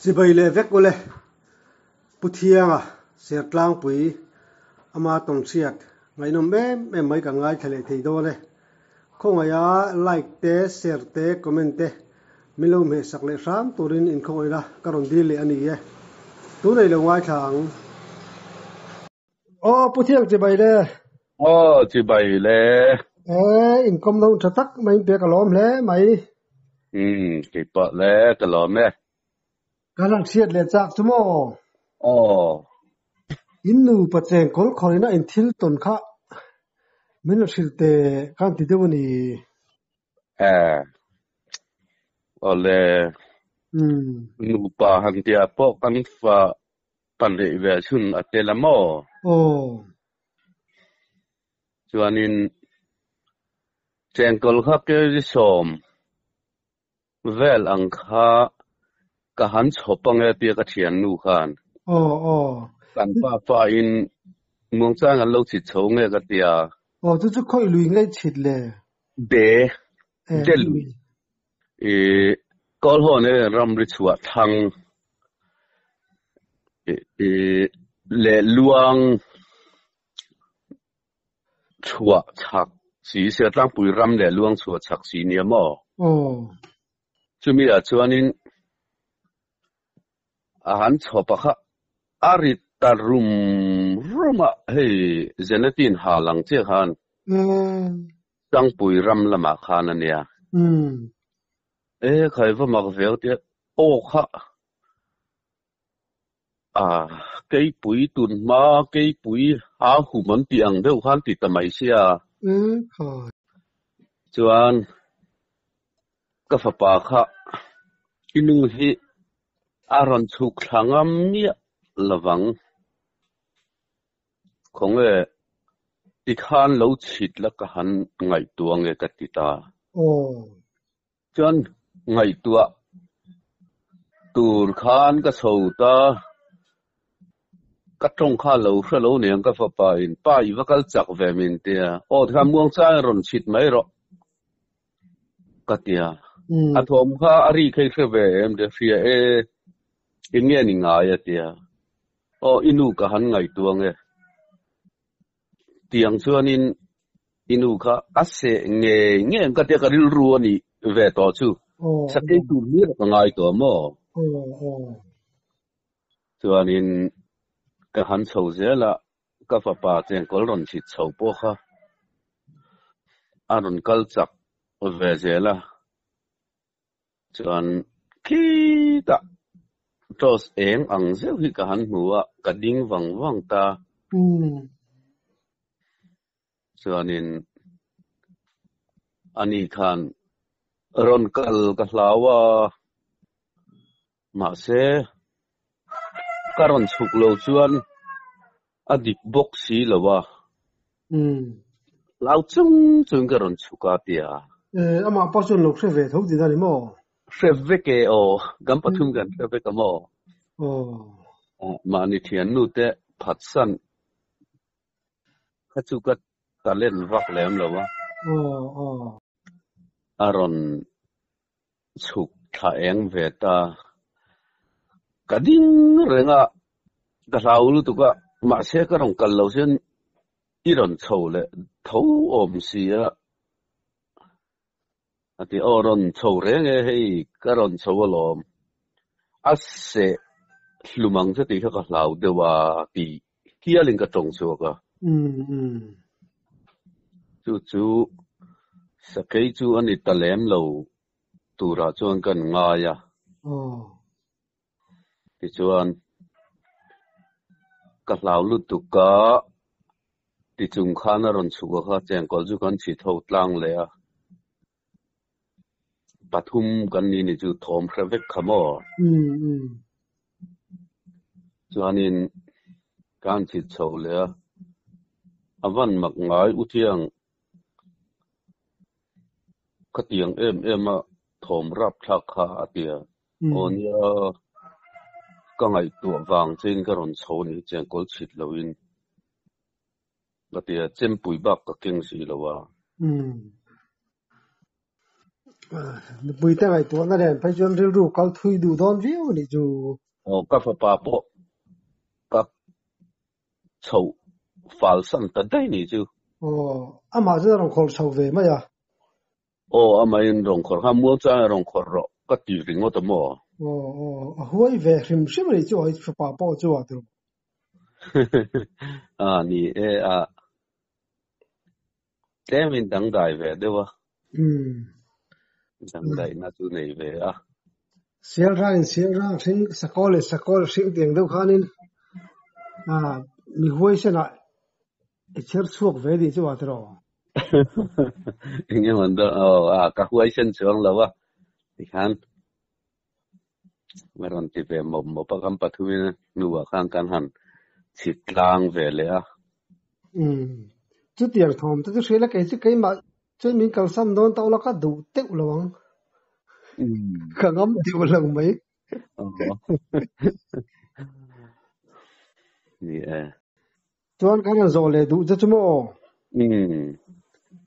สิไปเลยเวกกูเลยพุทธิยังอ่ะเสียตลางปุยอามาตรงเสียดไงน้องไม่กังไงทะเลทีโดเลยคงไงไลค์เตะเสียเตะคอมเมนต์เตะไม่รู้มีสักเล็กสามตัวรินอินคงไงละการันตีเลยอันนี้เองตัวไหนลงไว้ทางอ๋อพุทธิยังจะไปเลยอ๋อจะไปเลยอินคอมต้องชัดทักไม่เปียกกระล้อมเลยไหมกี่ปะแล้วตลอดไหมการังเสียดเลยจากสมออ๋ออินนูปัจเจกคนคนนั้นอินทิลตุนค่ะไม่รู้สิเตะการติดตัวนี้อ๋อเลยนูป่าหันเดียพวกกันฟ้าปันเดเวชุนอัตเตละโมโอ้ชวนนินเจงกอลข้าเกยสมเวลอังคากะหันชอบปังเอเปียกเทียนนูขันโอ้กันฟ้าอินเมืองจ้างกันลูกจิตโฉงเอกเตียโอ้ทุกคนลุยง่ายชิดเลยเดลุยกอลโหเนี่ยรำริชวทางเลลวงชัวชักสีเสียตั้งปุยรำเลลวงชัวชักสีเนี่ยมั้งโอ้จุมีอาชวนินอาหารชอบปะค่ะอาริตารุมอะเฮ้ยเจเนตินหาลังเจ้าขันตั้งปุยรำละมาขันเนี่ยใครว่ามาเวลเดียโอ้ค่ะกี่ปุยตุนมากี่ปุยหาหูมันเตียงเดี๋ยวขันติดทำไมเสียค่ะจวนก็ฝากปะค่ะอินุฮิอารอนชุกทางอันเนี่ยระวังคงที่ขันเราชิดแล้วก็หันไงตัวเงกัติตาโอ้จนไงตัวตูร์ขันก็สู้ตาก็ตรงข้าเราเนี่ยก็ฝากไปป้ายว่าก็จักเวมินเตียโอ้ถ้าม่วงใจรอนชิดไม่หรอกก็เตียอาทอมข้าอารีเคยเวมเดียฟียังเงี้ยนี่ง่ายเตียโอ้อินูก็หันไงตัวเงเตียงชวนินอินูข้าอาเสเงี้ยก็เตียก็ริลรัวนี่เวต่อชูสักทีตูนี่ก็ง่ายตัวมั้งชวนินก็หันโซ่เสียละก็ฝากปาเจงก็รอนชิดโซ่ปะค่ะอารอนกัลจักเวเสียละจวนคิดอะทศอังเสียที่กันหัวกระดิ่งวังตาส่วนนี้อันนี้คันรอนกัลกัลาวามาเสการอนสุกโลชวนอดีตบกสีละวะลาวจุงการอนสุกาเตียอามาปัจจุบันลูกเสพทุกที่ได้มั้งเสพเวกโอกัมปทุมกันเสพเวกมั้งมานิเทียนนู่เตะพัดสันข้าจุกัดตาเล่นรักแหลมละวะอารอนสุกท่าเองเวตากระดิ่งเรื่องอะกระลาวลุตุกะมาเสกรองกัลเราเช่นอีรอนโชเลยทูอมเสียอาทิอรอนโชเรื่องให้กรอนโชวลอมอาเสลุมังจะตีเขากระลาวเดว่าตีเฮียลิงกระตรงชัวกะจู่สเกยจู่อันนี้ตะเลมเราตูราจวนกันง่ายะที่จวนกะลาวลุตุกะที่จุงขานรอนสุกะเจงก็จุกันชิดเท่าตลังเลยอะปฐุมกันนี่จู่ทอมพระเวกขโมจวนนี้การชิดเท่าเลยอะอวันมักง่ายอุทิยังขตียงมาถมรับทักขาเตียโอเนียก็ไงตัววางเจนก็รอนโซนี่เจงก็ชิดเราอินก็เตียเจมปุยบักก็เก่งสีแล้วว่า bùi tay ngày tuần này phải chọn rượu rượu cao thui đủ đòn rượu này chú các phật bà bộ các chậu phal sẵn tận đây này chứ mà giờ đang khổ sầu về mà ya mà in rong khổ ham mua cha rong khổ rõ các tỷ ring ở tầm mò huay về hiểm xíu này chú ấy phải bảo chú à đâu nì thế mình đăng đại về đâu à đăng đại na chú này về xéo ra sinh sakol sinh tiền đâu khá nên mi huay sẽ lại chết suốt về đi chú à đâu nhưng mà đó các huay sinh xuống là wa thì khán meron ti về một pakam pathuin nuwa khang kan han chit lang về le chút tiền thòm tôi sẽ là cái mà chơi mình cần xăm đón tao là cái đủ tiêu luôn khả ngắm tiêu lần mấy cho cái này rồi là đủ cho chúng mò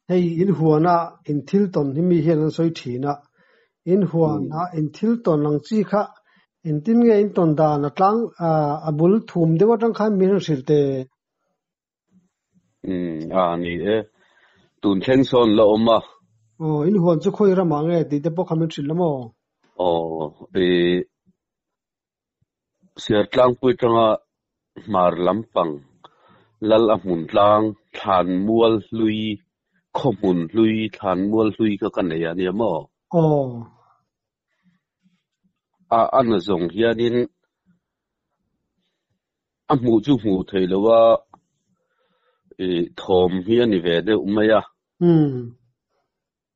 hay in huan in Hilton hi mi hian soi thina in huan in Hilton lang chi kha in tin nge in ton da na tlang abul thum dewa tang kha mi han silte ni tun theng son lo ma in huan chu khoi ra ma nge ti te po kha min sil lamo siar tlang pui tanga mar lampang lal amun tlang than mual lui khomun lui than mual lui ka kan ya ni mo an zong hianin amu chu mu thei lo wa thom hian ni ve de umaya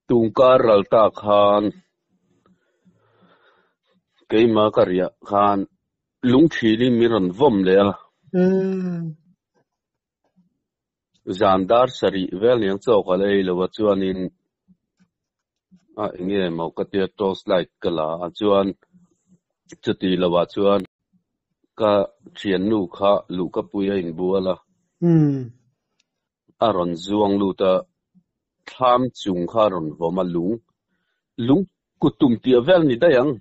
tungkar ralta khan keima karya khan lungthili miran vom le zandar sari vel yang chawka lei lo wa chuanin nge mo ka tia tos like kala chuan chuti lo wa chuan ka thian nu kha lu ka puya in buala aron zuang lu ta tham chung kha ron voma lung kutum tia vel ni dayang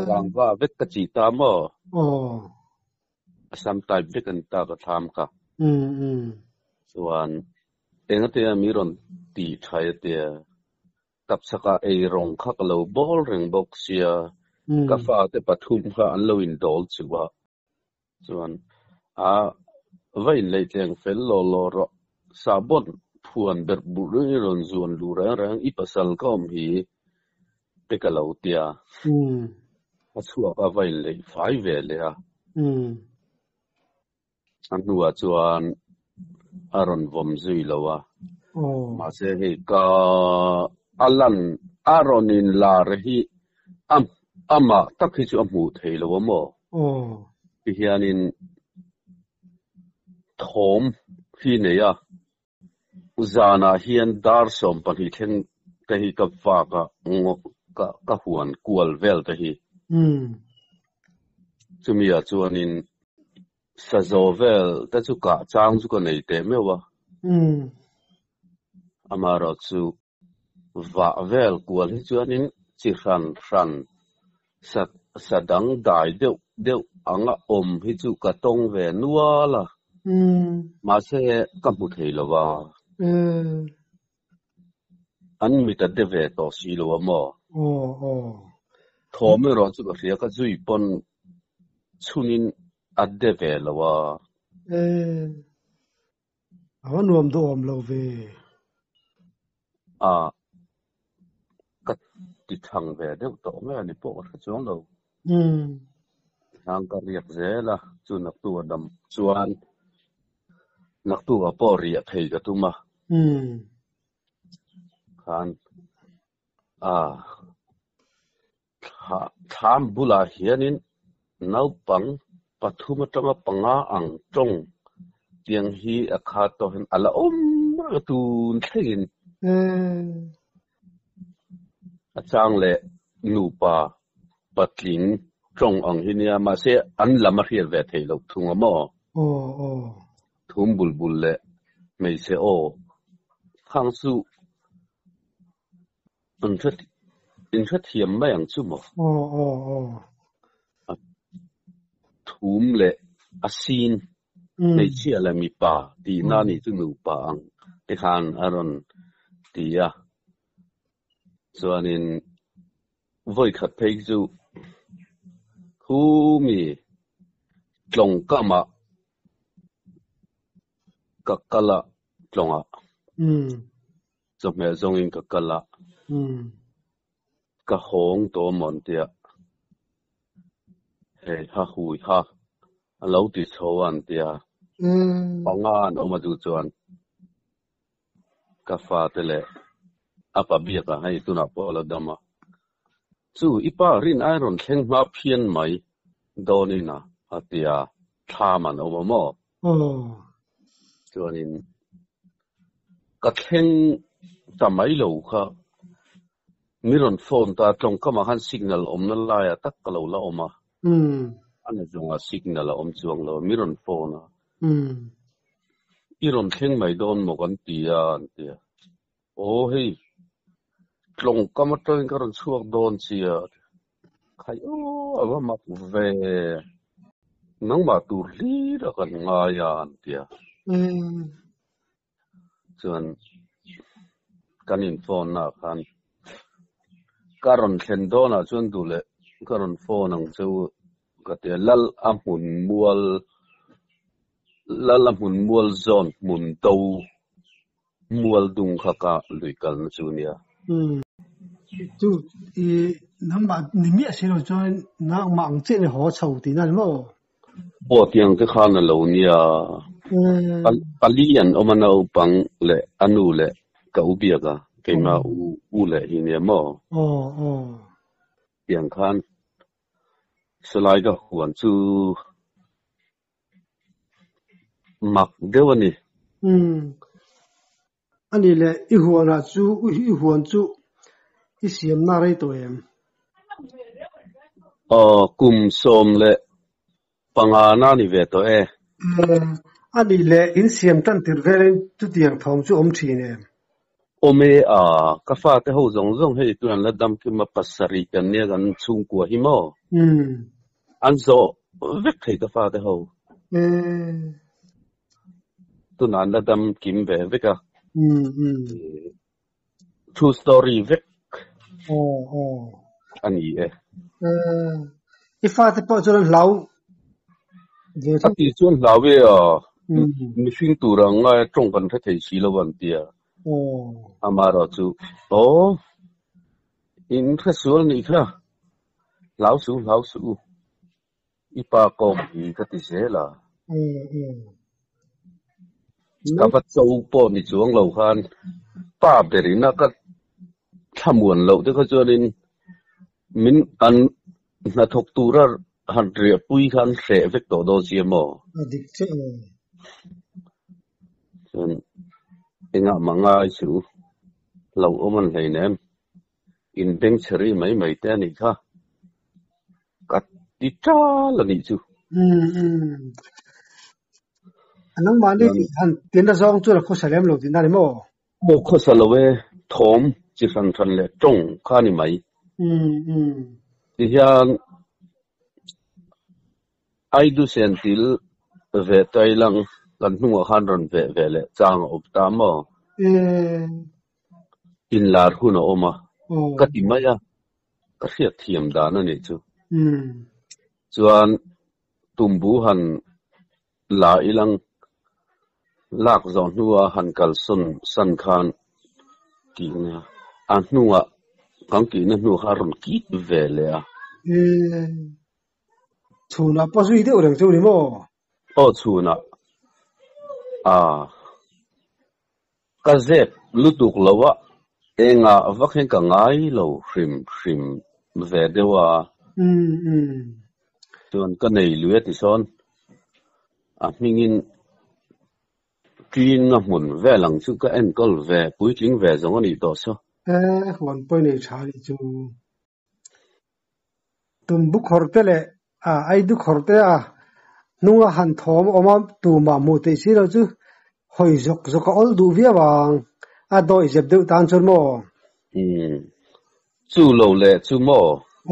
rangwa vek ka chi ta mo sometime vek an ta ka tham ka chuan engatia miron ti thai tia kapsaka ei rong khak lo bol reng bok sia ka fa te pathum kha an lo in dol chuwa chuan vain lei tleng fel lo ro sabon phuan ber buru ron zuan lu rang i pasal kom hi te ka lo tia achua ka vain lei fai ve le an nuwa chuan aron vom zui lowa ma se he ka alan aronin la rehi ama takhi chu amu thei lo mo ti hianin thom hi ne ya uzana hian dar som pani theng te hi ka fa ka huan kual vel te hi chumia chuanin sazovel ta chu ka chang chu ko nei te mewa amaro chu va vel kual hi chuanin chi ran sadang dai deu anga hi chu ka tong ve nuala ma se ka mu thei lowa an mi ta de ve to si lo mo thome ro chu ka ria ka zui pon chunin adde ve lowa awan nuam do om lo ve ka ti thang ve deu to me ani po ka chuang lo ang ka riak zela chu nak tu dam chuan nak tu a po ria thei ka tuma khan tham bula hianin naupang pathuma tanga panga ang tong tiang hi akha to hen ala ma tun thlin achang le nupa patling tong ang hinia ma se an lama hial ve thei lo thunga mo thum bulbul le mei se khang su an in rất hiểm mấy anh chú mà thùm lệ asin này chia là mi pa thì na ni chú nụ pa ang để khan aron thì cho nên với khát thấy chú khu mi trồng cama các cala trồng trong hệ trong in các cala các hong tổ mòn tiệt ha hui ha lâu thì sâu anh tiệt băng an ông mà du chuan các pha tele apa bia cả hay tu nạp bỏ là đâm à chú ipa rin iron khen ma phiền mày đôi nè tiệt tham anh ông mà cho nên các khen tầm mấy lâu ha miron phone ta trong các mà han signal nó lại tắc cái lâu là mà anh ấy dùng signal chuang lo miron phone iron khen mày đón một con tiệt hey trong các mà trên cái chuộc đón chia khai ở mặt về nắng mà tu lý đó còn ngay tiệt cho nên cái info na kan karon kendo na chun dule karon phone ang chu kate lal amun mual zone mun tau mual dung khaka luikal na chunia chu i namba nimi asilo join na mang che ne ho chau ti na mo bo tiang te khan na lo nia alian omana upang le anu le ka ubiaga kema u le hinia mo tiang khan selai ga huan chu mak dewani ani le I huana chu I huan chu I siam na rei to em kum som le pangana ni ve to ani le in siam tan tir velen tu tiang thong chu om thi ne ome ka fa te ho zong hei tuan la dam ki ma pasari kan ne gan chung ko hi mo an zo vek thei ka fa te ho tu nan la dam kim ve veka true story vek ani if I po chuan lau ati chuan lau ve mi swing tu rang ngai trong kan the thei si lo wan tia amaro chu in khasual ni kha lau su ipa ko ki ka ti se la ka fa chou po ni chuang lo khan pa berina ka thamuan lo te kha chuan in min an na thok tu ra han ria pui khan se vek to do chi mo dik che chuan inga manga chu lo oman hei nem in beng cheri mai te ni kha kat ti cha la ni chu anang mani han tin da zong chu la kho salem lo din na mo mo kho salowe thom chi san le tong kha ni mai ti hian ai du sentil ve tailang kan hnunga khan ron ve le chang op ta mo in lar hun oma ka ti maya ka hriat thiam dan ani chu chuan tumbu han la ilang lak zon nuwa han kal san khan ki na an nuwa kan ki na nu haron ki ve le chuna pa sui de orang chu ni mo chuna ka zep lutuk lawa enga vakhen ka ngai lo hrim ve dewa chuan ka nei lue ti son mingin kin na mun ve lang chu ka en kol ve pui tling ve zong ani to so hon poi nei cha li chu tum bu khorte le ai du khorte nunga han thom oma tu ma mu te si lo chu hoi zok ol du via wang a doi jeb de tan chon mo chu lo le chu mo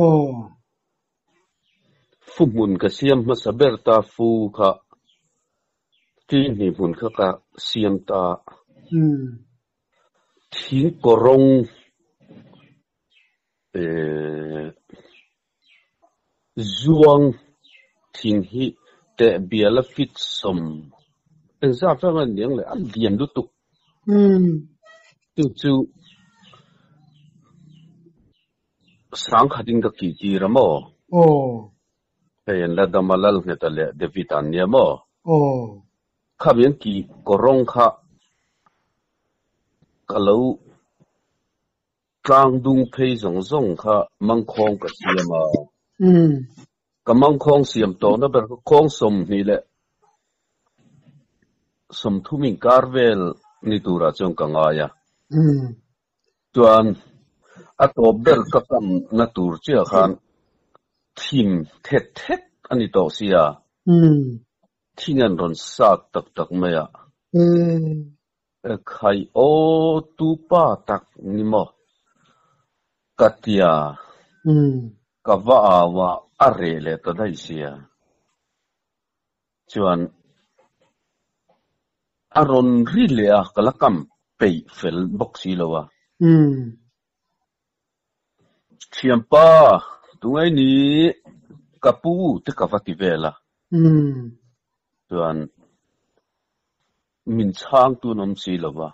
oh fu mun ka siam ma saber ta fu kha ti ni mun kha ka siam ta thing korong zuang thing hi te biala fit som en za fa ngan niang le an diam lu tu chu sang khating ka ki ti ra mo en la damalal ne ta le de vitania mo kha bien ki korong kha kalau trang dung phei zong zong kha mang khong ka siama ka mang khong siam to na ber khong som ni le som thu min karvel ni tura chong ka nga ya chuan a to ber ka kam na tur chia khan thim thet thet ani to sia thingan ron sak tak tak me ya khai o tu pa tak ni mo katia ka wa are le ta dai sia chuan aron ri le a kala kam pe fel boxi lowa chiampa tungai ni kapu te ka vati vela chuan min chang tu nom si lowa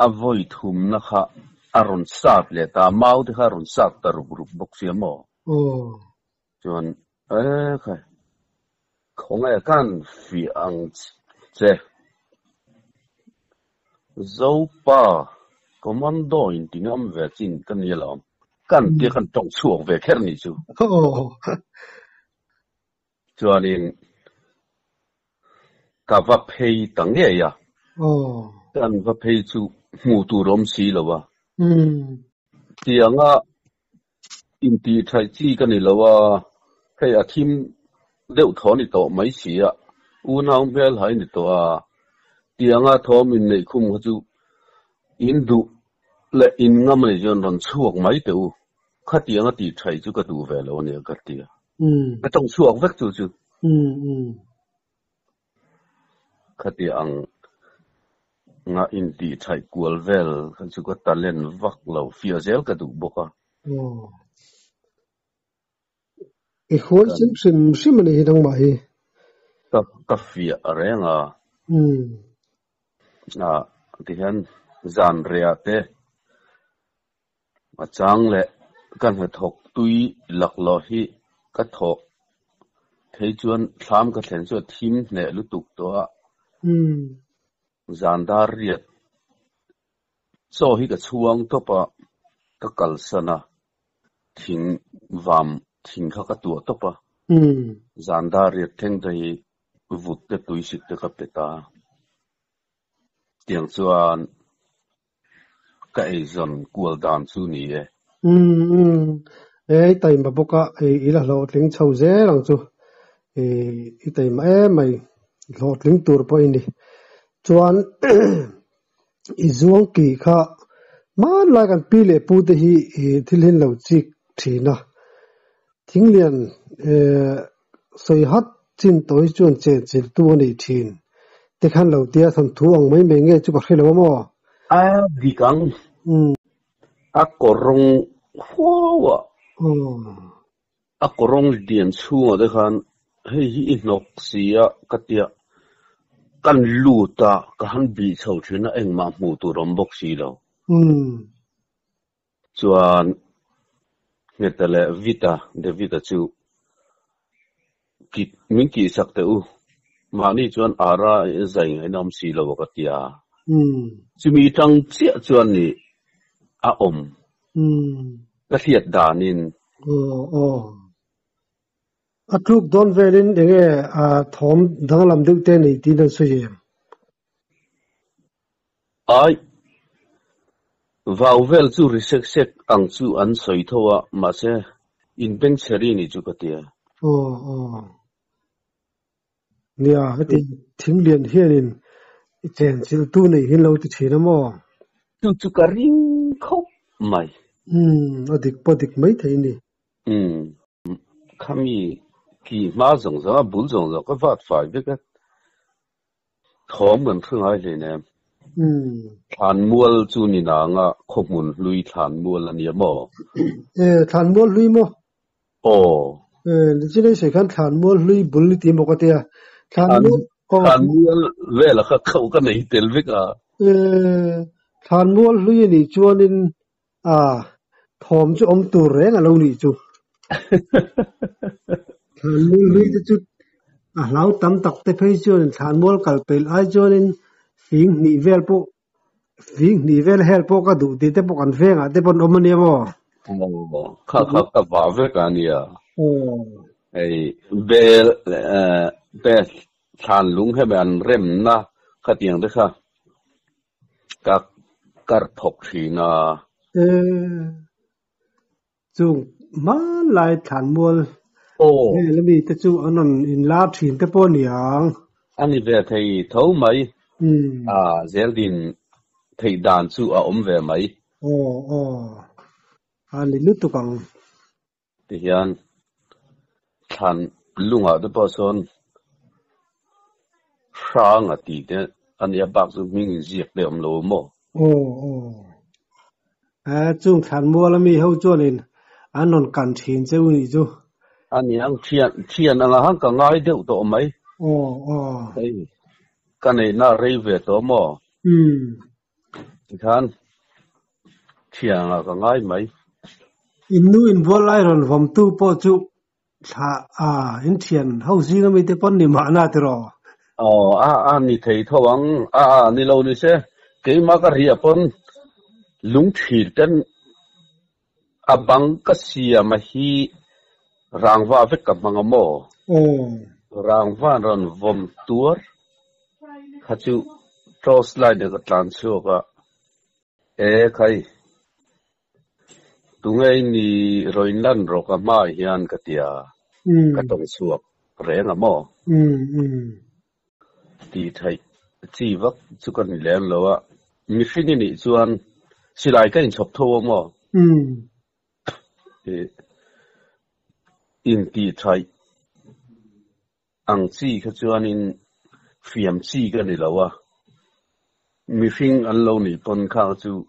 avoi thum na kha aron sap le ta mau te aron sap ta ru boxi mo chuan khai khong ai kan fi ang che zopa commando in tingam ve chin kan yelom kan ti kan tong chuak ve kher ni chu chuan in ka va phei tang ye ya kan va phei chu mu tu rom si lowa tianga in ti thai chi kan ni lowa khai a thim deuh tho ni to mai si a u naung bel hai ni to a tianga tho min nei khum chu in du le in ngam nei jon ron chuak mai te u kha tianga ti thai chu ka du ve lo ne ka tia ka tong chuak vek chu kha ti ang nga in ti thai kual vel kan chu ka talent vak lo fia zel ka du boka e khol sim ni dang mai ka fia arenga ti han zan rea te ma chang le kan ha thok tui lak lo hi ka thok thei chuan thlam ka thlen chu thim ne lu tuk to a zan dar riat so hi ka chuang to pa ka kal sana thing vam thing kha ka tu to pa zan dar riat theng dai vut te tui sik te ka peta tiang chuan ka ei zon kual dan chu ni e tai ma boka e ila lo tling chho ze lang chu e tai ma mai lo tling tur po ini chuan i zuang ki kha man la kan pi le pu te hi thil hin lo chik thina thinglian soi hat chin toi chuan chen chil tu ni thin te khan lo tia thon thu ang mai me nge chu ka khelo mo di kang a korong huwa a korong dian chunga de khan hei hi inok sia katia kan luta ka han bi chho thina engma mu tu rom bok si lo chuan ngetale vita de vita chu ki min ki sakte u mani chuan ara zai ngai nam si lo ka tia chumi tang chia chuan ni a om ka hiat danin a truk don velin denge a thom danglam duk te nei ti na su yem ai vauvel chu risek sek ang chu an soi thowa ma se in beng cheri ni chu ka tia nia ati thinglian hianin chen chil tu nei hin lo ti thina mo chu ka ring khop mai adik mấy thầy nè kami kỳ má rồng rồng bún rồng rồng có vắt phải biết cái thóm mình thương ai lên em than mua chu ni na nga không muốn lui than mua là nhiều mò than mua lui mò chỉ lấy sẽ khăn than mua lui bún lui tìm một cái tia than mua về là khâu cái này tiền biết à than mua lui ni cho nên thóm cho ông tù rẻ là lâu ni chú than mua lui cho chút lão tắm tóc tới phải cho nên than mua cả pel ai cho nên phim nỉ vel help ka du ti te pok an venga te pon omani mo kha ka ba ve ka nia ei be than lung he ban rem na kha tiang de kha ka kar thok thi na chung man lai than mol le mi te chu anon in la thin te pon yang ani ve thei tho mai zeldin thầy đàn chú ở về mấy anh lúc tụi con thì hiện thằng lung ở đó bao son sáng ở tí đấy anh ấy bác chú mình giết để ông lố mò chung thằng mua là mi hậu cho nên anh non cần tiền chứ gì chứ anh ấy ăn tiền là hắn cả ngay đều tổ mấy cái này nó rơi về tổ mò thì khán tiền là cả ngay mấy in vô lại rồi vòng tu po chu in tiền hậu gì nó mới tới pon niệm ana rồi ni thấy thâu ang ni lâu ni se cái mà cái ria pon lung thịt tên abang cái gì mà hi rang va vết cả bằng mò rang va rồi vòng tuor khá chú trose lại được cái plan show cả khai tụi ngay ni rồi năn rồi cả mai hiền cái tia cái đồng suộc rẻ là mò thì thấy chỉ vấp chú cần làm lâu á mi phi ni chuan xí lại cái chụp thô mò in thì thấy ang chỉ cái chuan in phiền chỉ cái này lâu á mi phi anh lâu ni pon khang chú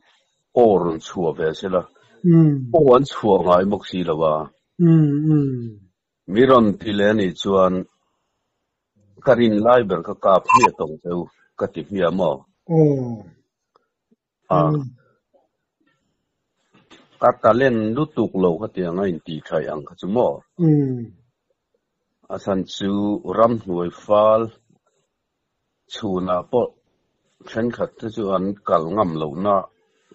ổn chùa về xí là ổn chùa ngay mốc xí là ba mi ron thì lên ni chuan karin lai ber ka kap hi tong cheu ka ti hi mo ka ta len lu tuk lo ka ti nga in ti thai ang ka chu mo asan chu ram hnuai fal chuna po chen khat chu an kal ngam lo na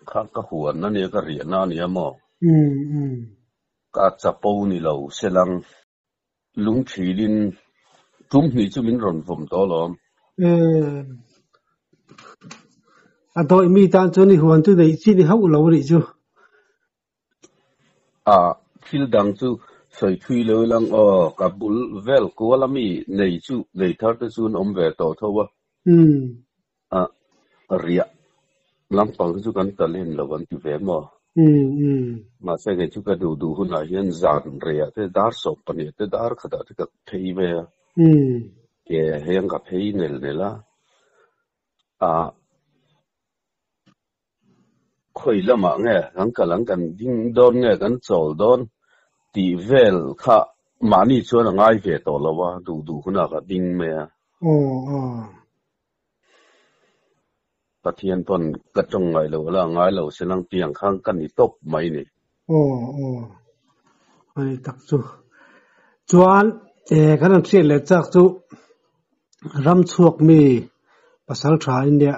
kha ka huan na ne ka ri na ni mo ka chapo ni lo selang lung thilin chúng thì chú mình rộn vùng to lắm. Tôi mi tan cho ni hoàn tu đấy chỉ đi học lâu đấy chứ. Khi đang chú sợi thui lâu lăng cả bul vel cố lắm mi này chú này thar tới chú ông về tổ thôi à. Ria lắm bằng chú cần ta lên là vẫn chú về mà. Mà sẽ cái chú cái đủ hôn là hiện dàn ria thế dar sop này thế dar khada thế cái thấy về hiện gặp thấy này là khơi lắm mà nghe hắn cả lăng cần đinh đón nghe cần chầu đón tỉ vel khá mà ni cho là ngay về tổ là wa đủ huna cả đinh mẹ cái thiên tuần cái trong ngày lâu là ngay lâu sẽ năng tiếng khang cần đi top mấy này ai đặc chú chuan cái này sẽ là chắc chú ram chuộc mi pasal tra India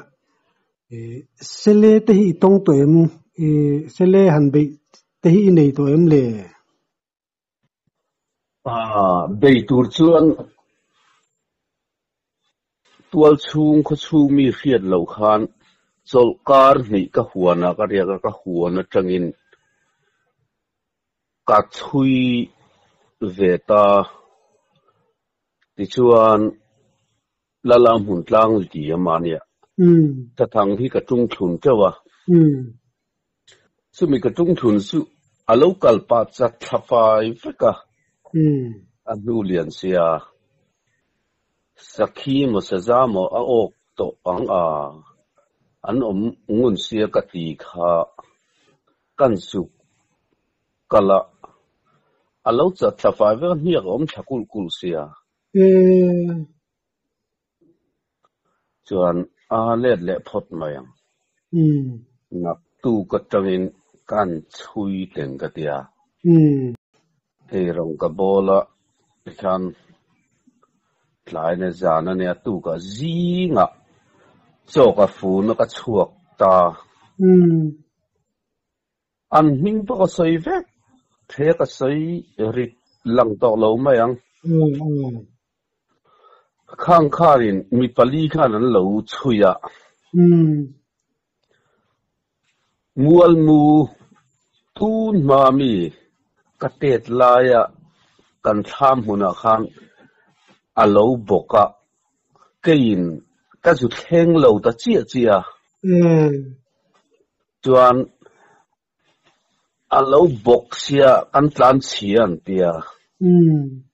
sele te hi tong to em sele han be te hi nei to em le bei tur chuan tual chung kho chu mi khiat lo khan chol kar ni ka huana ka ria ka huana tangin ka chui ve ta ti chuan lalam hun tlang ti amania ta thang hi ka tung thun chawa su mi ka tung thun su a local pa chat thafai veka an nu lian sia sakhi mo saza mo a ok to ang a an ngun sia ka ti kha kan su kala a lo chat thafai ve ni om thakul kul sia chuan a le phot mayang nak tu ka tangin kan chui teng ka tia he rong ka bola khan tlai na zana ne tu ka zinga cho ka fu na ka chuak ta an hing pa ka sei ve the ka sei rit lang to lo mayang khang kharin mi pali khan an lo chuya mual mu tun mami katet laya kan tham huna khan alo boka kein ka zu theng lo ta chia chuan alo bok sia kan tlan chian tia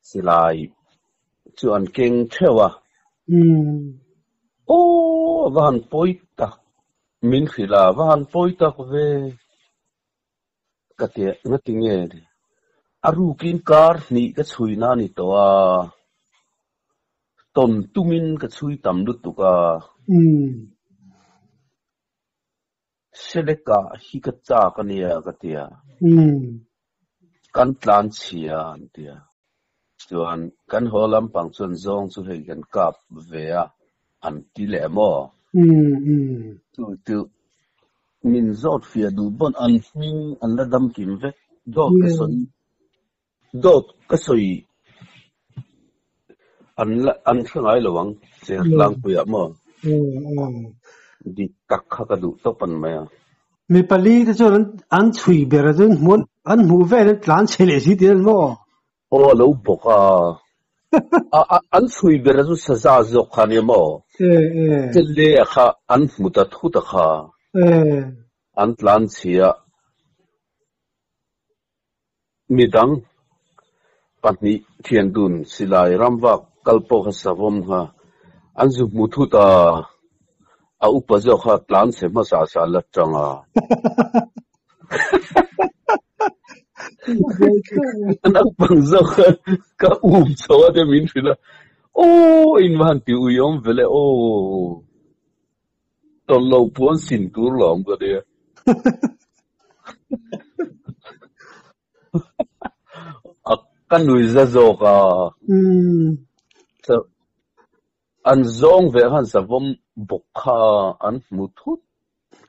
silai chuan keng thewa o van poita min khila van poita ve katia ngatinge aru kin kar ni ka chuina ni to a ton tumin ka chui tam lu tu ka seleka hi ka cha ka nia ka tia kan tlan chia an tia chuan kan holam pang chun zong chu hei kan kap ve a an ti le mo tu min zot fia du bon an hming an la dam kim ve dot ka soi an thangai lawang se lang puya mo di takha ka du to pan maya mi pali te chon an chui bera chun mon an mu ve le tlan chele si ti mo o lo boka an chui bera chu saza zo khani mo te le kha an muta thu ta kha an tlan chia midang patni thian dun silai ramwak kalpo kha savom ha an zu muthu ta a upazo kha tlan se ma sa la tanga an pang zo ka cho de min phila o in van ti u yom vele o to lo puan sin tur lom ka de kan nui za zo ka so an zong ve han sa vom bokha an muthut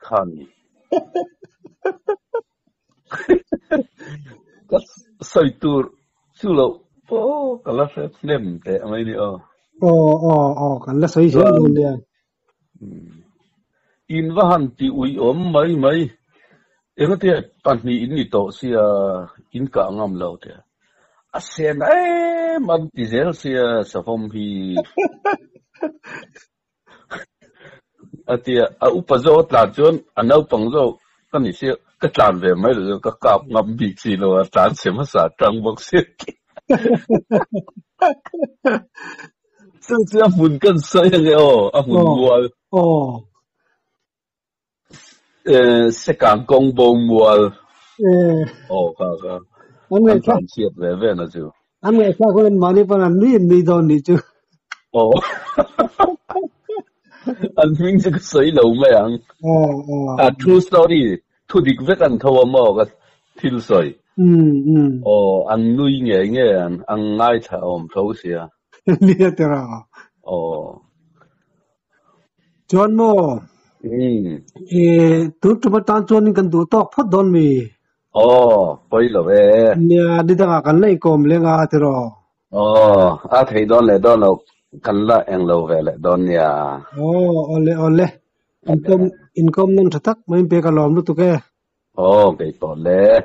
khani ka sai tur chulo po kala se nem te amai ni kan la sai se nun dia in va han ti ui om mai engate panni in ni to sia in ka ngam lo te asen man ti zel sia sa vom hi atia a upazo tla chon anau pangzo kan ni sia ka tlan ve mai lo ka kap ngam bi chi lo tlan se ma sa tang bok seซึ่งจะฝุ่นกันใส่เลยฝุ่นมัวสกังกงบงมัวครับอันนี้ข้าเชียดเลยเว้ยนะจูอันนี้ข้าคนมันนี่ปนันนี่โดนนี่จูอันนี้จะใส่เหลวไม่ยังtrue story ทุดิกเวกันทัวร์มอก็ทิลใส่อันนุ้ยเงี้ยอันง่ายถ้าเขาเสียนี่เท่าไหร่จวนโมตุบตันจวนนี่กันดูตอกพัดโดนมีไปแล้วเว้ยเนี่ยดิดังกันเลยกลมเลยอ่ะเท่าไหร่ที่โดนเลยโดนเรากันละเองเราเว้ยเลยโดนเนี่ยเลยอินคอมนั่นทักไม่เป็นการล้อมรู้ตัวแกไปต่อเลย